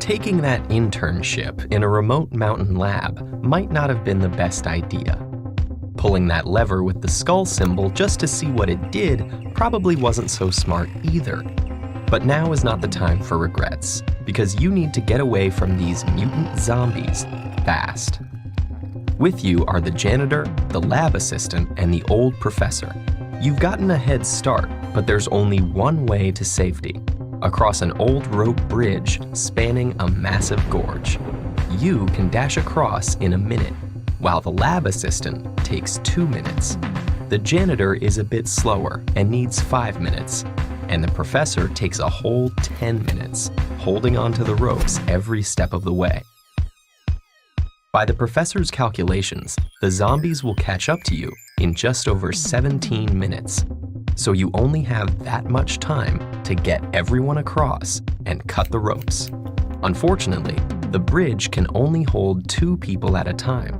Taking that internship in a remote mountain lab might not have been the best idea. Pulling that lever with the skull symbol just to see what it did probably wasn't so smart either. But now is not the time for regrets, because you need to get away from these mutant zombies fast. With you are the janitor, the lab assistant, and the old professor. You've gotten a head start, but there's only one way to safety: across an old rope bridge spanning a massive gorge. You can dash across in a minute, while the lab assistant takes 2 minutes. The janitor is a bit slower and needs 5 minutes, and the professor takes a whole 10 minutes, holding onto the ropes every step of the way. By the professor's calculations, the zombies will catch up to you in just over 17 minutes. So you only have that much time to get everyone across and cut the ropes. Unfortunately, the bridge can only hold 2 people at a time.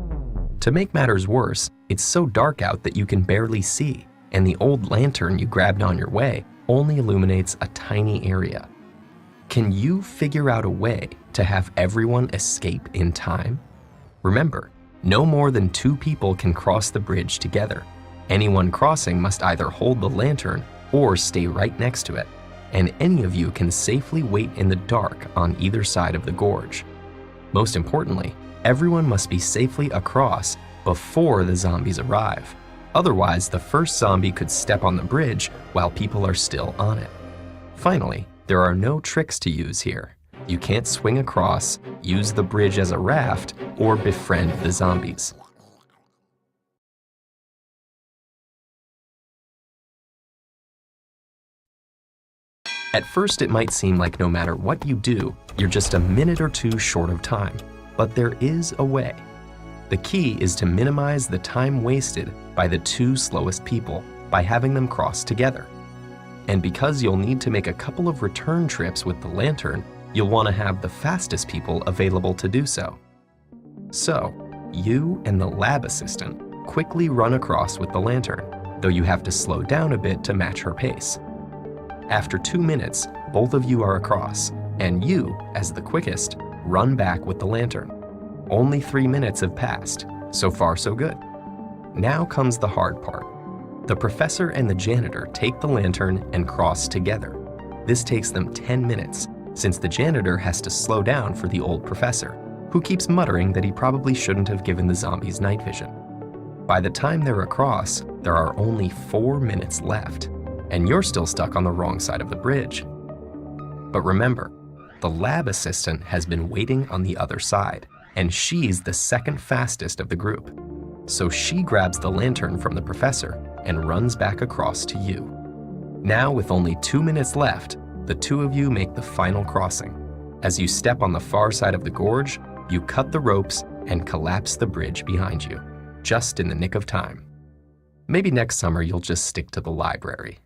To make matters worse, it's so dark out that you can barely see, and the old lantern you grabbed on your way only illuminates a tiny area. Can you figure out a way to have everyone escape in time? Remember, no more than 2 people can cross the bridge together. Anyone crossing must either hold the lantern or stay right next to it, and any of you can safely wait in the dark on either side of the gorge. Most importantly, everyone must be safely across before the zombies arrive. Otherwise, the first zombie could step on the bridge while people are still on it. Finally, there are no tricks to use here. You can't swing across, use the bridge as a raft, or befriend the zombies. At first, it might seem like no matter what you do, you're just a minute or 2 short of time, but there is a way. The key is to minimize the time wasted by the 2 slowest people by having them cross together. And because you'll need to make a couple of return trips with the lantern, you'll want to have the fastest people available to do so. So, you and the lab assistant quickly run across with the lantern, though you have to slow down a bit to match her pace. After 2 minutes, both of you are across, and you, as the quickest, run back with the lantern. Only 3 minutes have passed. So far, so good. Now comes the hard part. The professor and the janitor take the lantern and cross together. This takes them 10 minutes, since the janitor has to slow down for the old professor, who keeps muttering that he probably shouldn't have given the zombies night vision. By the time they're across, there are only 4 minutes left, and you're still stuck on the wrong side of the bridge. But remember, the lab assistant has been waiting on the other side, and she's the second fastest of the group. So she grabs the lantern from the professor and runs back across to you. Now, with only 2 minutes left, the 2 of you make the final crossing. As you step on the far side of the gorge, you cut the ropes and collapse the bridge behind you, just in the nick of time. Maybe next summer you'll just stick to the library.